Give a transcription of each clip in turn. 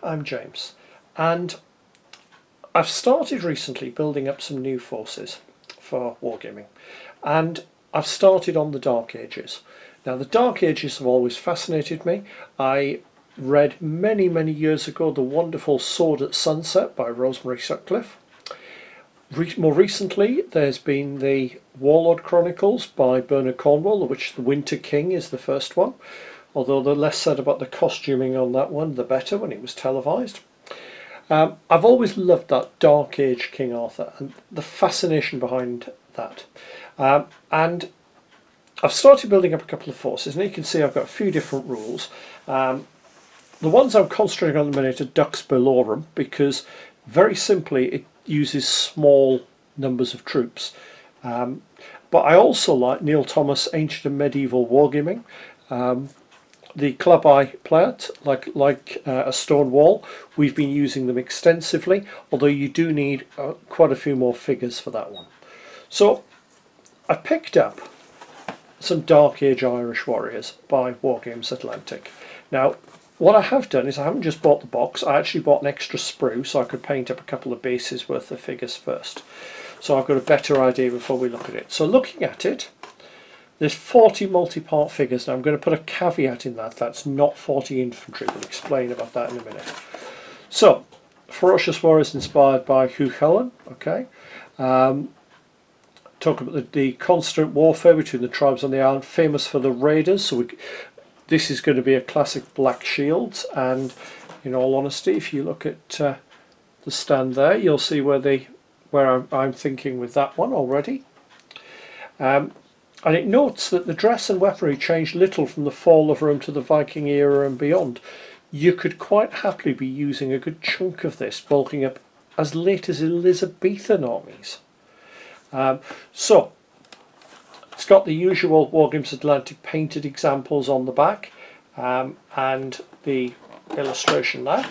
I'm James, and I've started recently building up some new forces for wargaming, and I've started on the Dark Ages. Now, the Dark Ages have always fascinated me. I read many years ago the wonderful Sword at Sunset by Rosemary Sutcliffe. More recently, there's been the Warlord Chronicles by Bernard Cornwell, of which the Winter King is the first one. Although the less said about the costuming on that one, the better when it was televised. I've always loved that Dark Age King Arthur and the fascination behind that. And I've started building up a couple of forces, and you can see I've got a few different rules. The ones I'm concentrating on at the minute are Dux Bellorum, because very simply it uses small numbers of troops. But I also like Neil Thomas' Ancient and Medieval Wargaming. The club I play at, like a stone wall, we've been using them extensively, although you do need quite a few more figures for that one. So I picked up some Dark Age Irish Warriors by Wargames Atlantic. Now, what I have done is I haven't just bought the box, I actually bought an extra sprue so I could paint up a couple of bases worth of figures first. So I've got a better idea before we look at it. So looking at it, there's 40 multi-part figures. Now I'm going to put a caveat in that, that's not 40 infantry. We'll explain about that in a minute. So, Ferocious Warriors inspired by Hugh Cullen, okay. Talk about the constant warfare between the tribes on the island, famous for the raiders. So this is going to be a classic Black Shields, and in all honesty, if you look at the stand there, you'll see where I'm thinking with that one already. And it notes that the dress and weaponry changed little from the fall of Rome to the Viking era and beyond. You could quite happily be using a good chunk of this bulking up as late as Elizabethan armies. So it's got the usual Wargames Atlantic painted examples on the back, and the illustration there.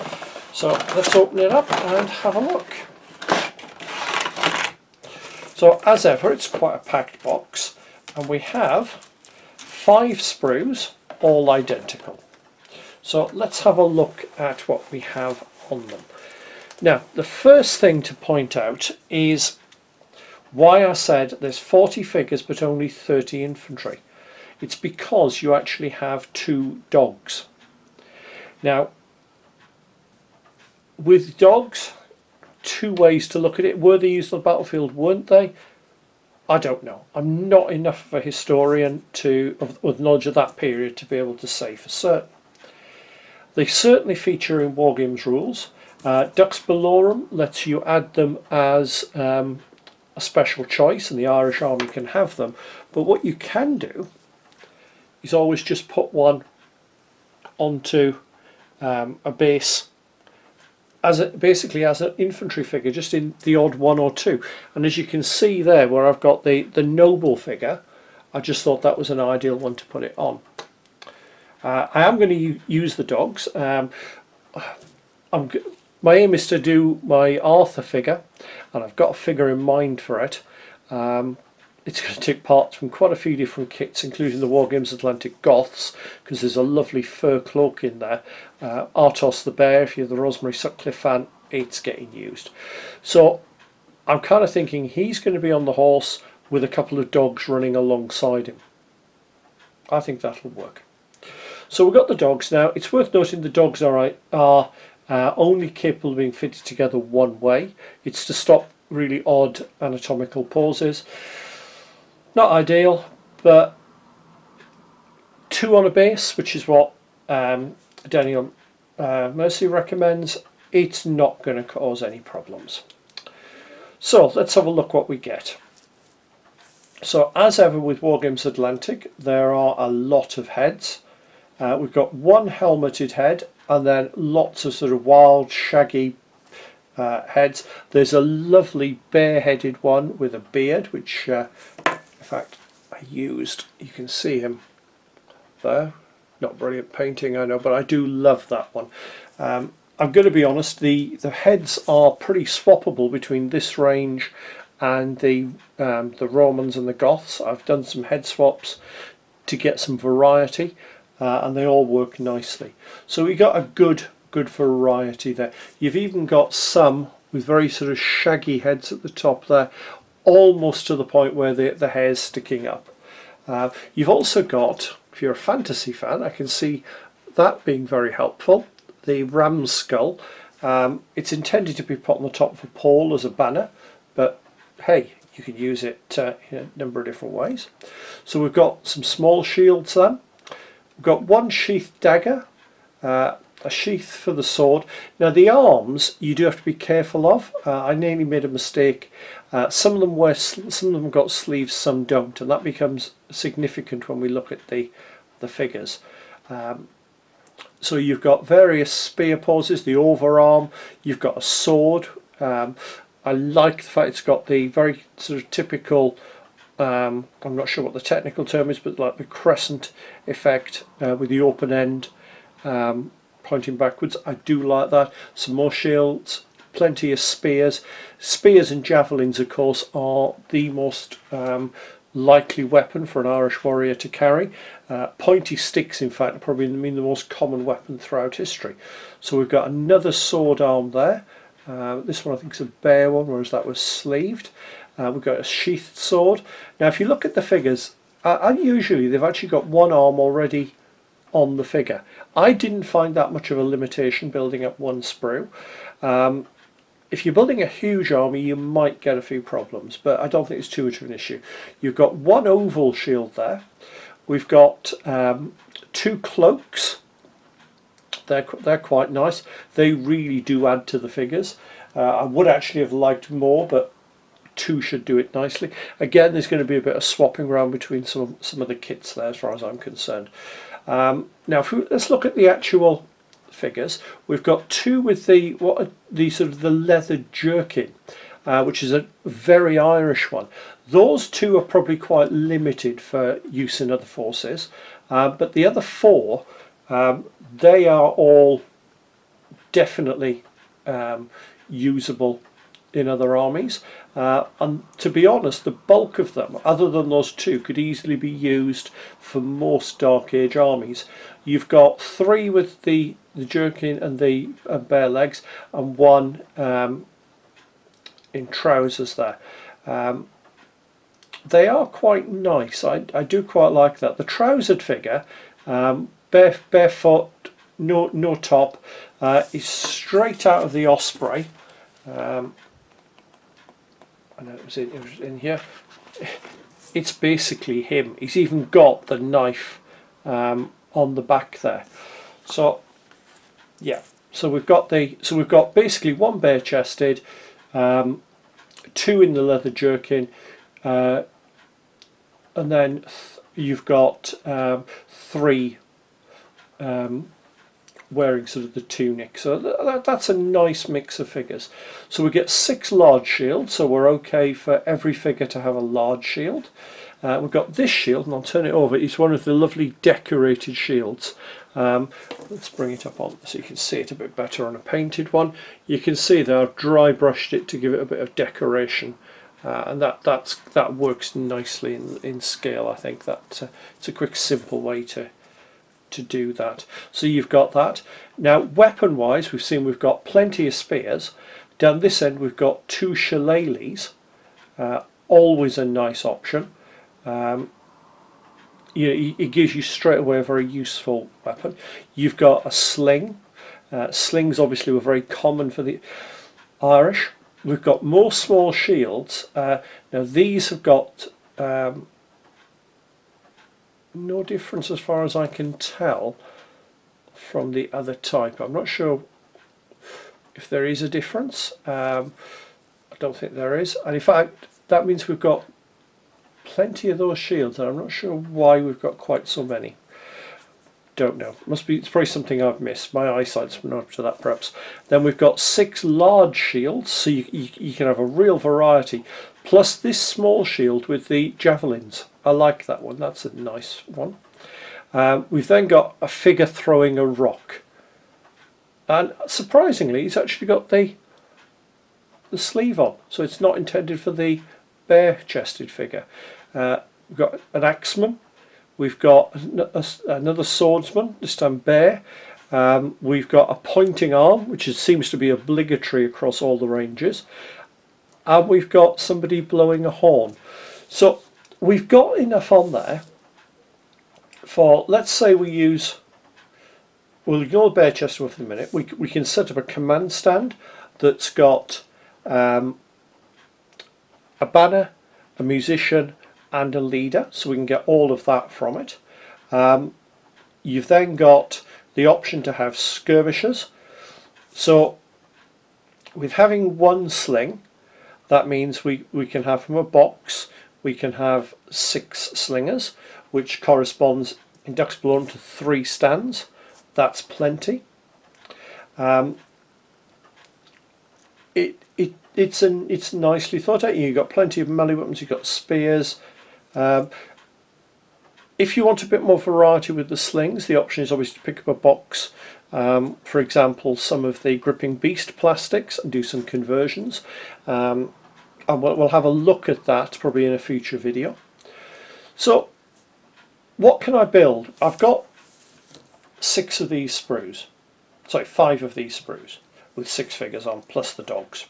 So let's open it up and have a look. So as ever, it's quite a packed box. And we have 5 sprues, all identical. So let's have a look at what we have on them. Now, the first thing to point out is why I said there's 40 figures but only 30 infantry. It's because you actually have 2 dogs. Now, with dogs, 2 ways to look at it. Were they used on the battlefield, weren't they? I don't know. I'm not enough of a historian with knowledge of that period to be able to say for certain. They certainly feature in Wargames rules. Dux Bellorum lets you add them as a special choice, and the Irish Army can have them. But what you can do is always just put one onto a base basically as an infantry figure, just in the odd 1 or 2. And as you can see there where I've got the noble figure, I just thought that was an ideal one to put it on. I am going to use the dogs. My aim is to do my Arthur figure, and I've got a figure in mind for it. It's going to take parts from quite a few different kits, including the Wargames Atlantic Goths, because there's a lovely fur cloak in there. Artos the Bear, if you're the Rosemary Sutcliffe fan, it's getting used. So I'm kind of thinking he's going to be on the horse with a couple of dogs running alongside him. I think that'll work. So we've got the dogs now. It's worth noting the dogs are only capable of being fitted together one way. It's to stop really odd anatomical poses. Not ideal, but 2 on a base, which is what Daniel Mercy recommends. It's not going to cause any problems. So let's have a look what we get. So as ever with Wargames Atlantic, there are a lot of heads. We've got 1 helmeted head, and then lots of sort of wild, shaggy heads. There's a lovely bare-headed one with a beard, which in fact I used. You can see him there. Not brilliant painting, I know, but I do love that one. I'm going to be honest, the heads are pretty swappable between this range and the Romans and the Goths. I've done some head swaps to get some variety, and they all work nicely. So we got a good good variety there. You've even got some with very sort of shaggy heads at the top there, almost to the point where the hair's sticking up. You've also got, if you're a fantasy fan, I can see that being very helpful, the ram's skull. It's intended to be put on the top of a pole as a banner, but hey, you can use it in a number of different ways. So we've got some small shields then. We've got one sheathed dagger, a sheath for the sword. Now the arms you do have to be careful of. I nearly made a mistake. Some of them got sleeves, some don't, and that becomes significant when we look at the figures. So you've got various spear poses, the overarm, you've got a sword. I like the fact it's got the very sort of typical, I'm not sure what the technical term is, but like the crescent effect with the open end pointing backwards. I do like that. Some more shields, plenty of spears. Spears and javelins, of course, are the most likely weapon for an Irish warrior to carry. Pointy sticks, in fact, probably the most common weapon throughout history. So we've got another sword arm there. This one I think is a bare one, whereas that was sleeved. We've got a sheathed sword. Now if you look at the figures, unusually they've actually got one arm already on the figure. I didn't find that much of a limitation building up one sprue. If you're building a huge army you might get a few problems, but I don't think it's too much of an issue. You've got one oval shield there. We've got two cloaks. They're quite nice. They really do add to the figures. I would actually have liked more, but two should do it nicely. Again, there's going to be a bit of swapping around between some of the kits there, as far as I'm concerned. Now, let's look at the actual figures. We've got two with the sort of the leather jerkin, which is a very Irish one. Those two are probably quite limited for use in other forces, but the other four, they are all definitely usable in other armies, and to be honest, the bulk of them, other than those two, could easily be used for most Dark Age armies. You've got three with the jerkin and the bare legs, and one in trousers there. They are quite nice. I do quite like that. The trousered figure, barefoot, no top, is straight out of the Osprey. I know it was in here. It's basically him. He's even got the knife on the back there. So yeah. So we've got basically one bare chested, two in the leather jerkin, and then you've got three wearing sort of the tunic. So that's a nice mix of figures. So we get 6 large shields, so we're okay for every figure to have a large shield. We've got this shield, and I'll turn it over. It's one of the lovely decorated shields. Let's bring it up on so you can see it a bit better on a painted one. You can see that I've dry brushed it to give it a bit of decoration, and that works nicely in scale. I think that it's a quick, simple way to do that. So you've got that. Now weapon wise, we've got plenty of spears. Down this end we've got 2 shillelaghs, always a nice option. It gives you straight away a very useful weapon. You've got a sling. Slings obviously were very common for the Irish. We've got more small shields. Now these have got no difference as far as I can tell from the other type. I'm not sure if there is a difference. I don't think there is, and in fact that means we've got plenty of those shields, and I'm not sure why we've got quite so many. Don't know. It's probably something I've missed. My eyesight's not up to that perhaps. Then we've got 6 large shields, so you can have a real variety. Plus this small shield with the javelins. I like that one. That's a nice one. We've then got a figure throwing a rock, and surprisingly, it's actually got the sleeve on, so it's not intended for the bare-chested figure. We've got an axeman. We've got another swordsman, this time bare, We've got a pointing arm, which seems to be obligatory across all the ranges, and we've got somebody blowing a horn. So we've got enough on there for, let's say we'll ignore the bare chest for the minute. We can set up a command stand that's got a banner, a musician and a leader, so we can get all of that from it. You've then got the option to have skirmishers. So with having one sling, that means we can have from a box, we can have 6 slingers, which corresponds in Dux Bellorum to 3 stands. That's plenty. It's nicely thought out. You've got plenty of melee weapons, you've got spears. If you want a bit more variety with the slings, the option is obviously to pick up a box, for example some of the gripping beast plastics, and do some conversions. And we'll have a look at that probably in a future video. So what can I build? I've got 6 of these sprues, sorry, 5 of these sprues with 6 figures on plus the dogs.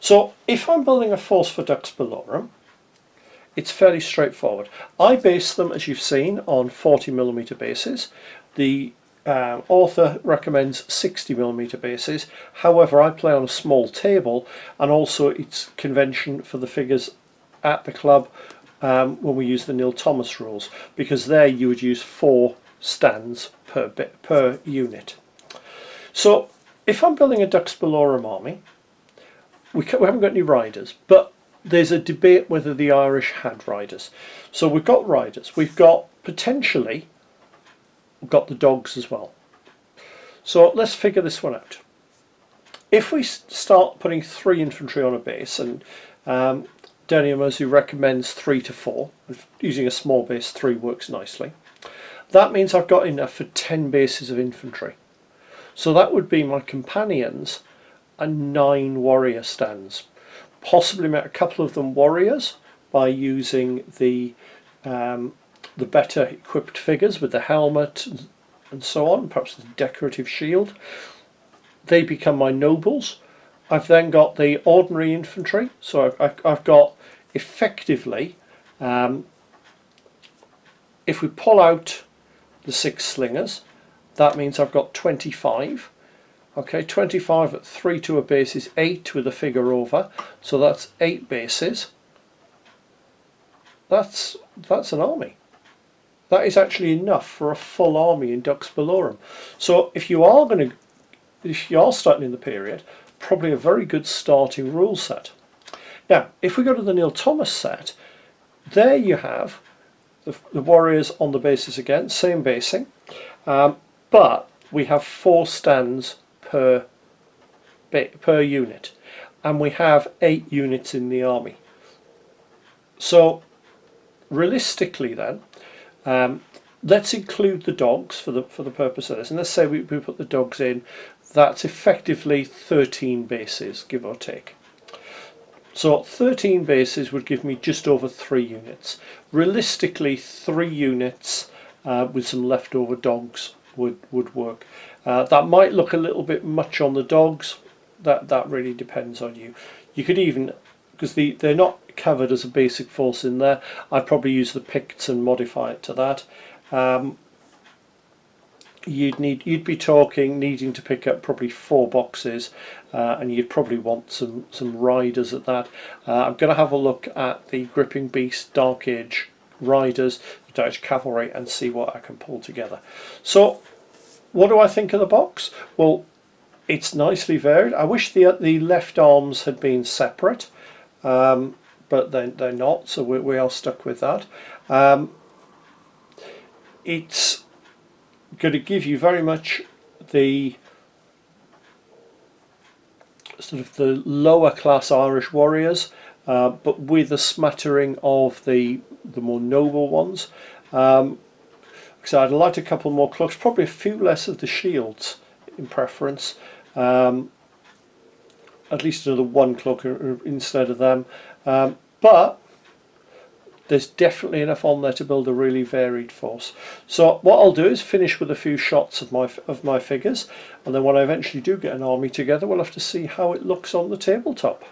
So if I'm building a force for Dux Bellorum, it's fairly straightforward. I base them, as you've seen, on 40mm bases. The author recommends 60mm bases. However, I play on a small table, and also it's convention for the figures at the club when we use the Neil Thomas rules, because there you would use 4 stands per unit. So if I'm building a Dux Bellorum army, we haven't got any riders, but there's a debate whether the Irish had riders. So we've got riders, we've got potentially got the dogs as well. So let's figure this one out. If we start putting 3 infantry on a base, and Daniel Mosley recommends 3 to 4, using a small base 3 works nicely. That means I've got enough for 10 bases of infantry. So that would be my companions and 9 warrior stands. Possibly make a couple of them warriors by using the better equipped figures with the helmet and so on, perhaps the decorative shield. They become my nobles. I've then got the ordinary infantry, so I've got effectively, if we pull out the 6 slingers, that means I've got 25. Okay, 25 at 3 to a base is 8 with a figure over, so that's 8 bases. That's an army. That is actually enough for a full army in Dux Bellorum. So if you are starting in the period, probably a very good starting rule set. Now, if we go to the Neil Thomas set, there you have the warriors on the bases again, same basing, but we have 4 stands per unit, and we have 8 units in the army. So realistically then, let's include the dogs for the purpose of this, and let's say we put the dogs in. That's effectively 13 bases, give or take. So 13 bases would give me just over 3 units. Realistically, 3 units with some leftover dogs would work. That might look a little bit much on the dogs. That really depends on you. You could even, because they're not covered as a basic force in there, I'd probably use the Picts and modify it to that. You'd be talking needing to pick up probably 4 boxes, and you'd probably want some riders at that. I'm going to have a look at the Gripping Beast Dark Age riders, the Dutch cavalry, and see what I can pull together. So what do I think of the box? Well, it's nicely varied. I wish the left arms had been separate, but they're not, so we are stuck with that. It's going to give you very much the sort of the lower class Irish warriors, but with a smattering of the more noble ones. So I'd like a couple more cloaks, probably a few less of the shields in preference. At least another 1 cloak instead of them. But there's definitely enough on there to build a really varied force. So what I'll do is finish with a few shots of my figures, and then when I eventually do get an army together, we'll have to see how it looks on the tabletop.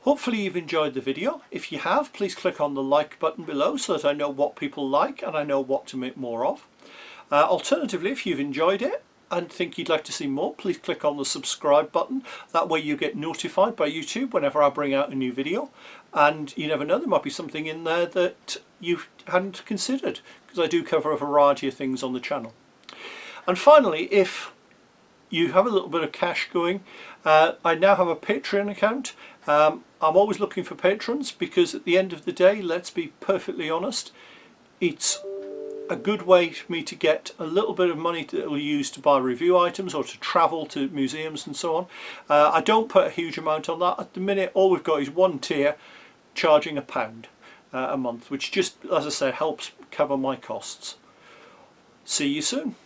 Hopefully you've enjoyed the video. If you have, please click on the like button below so that I know what people like and I know what to make more of. Alternatively, if you've enjoyed it and think you'd like to see more, please click on the subscribe button. That way you get notified by YouTube whenever I bring out a new video. And you never know, there might be something in there that you hadn't considered, because I do cover a variety of things on the channel. And finally, if you have a little bit of cash going, I now have a Patreon account. I'm always looking for patrons, because at the end of the day, let's be perfectly honest, it's a good way for me to get a little bit of money that will use to buy review items or to travel to museums and so on. I don't put a huge amount on that. At the minute, all we've got is one tier charging £1 a month, which just, as I say, helps cover my costs. See you soon.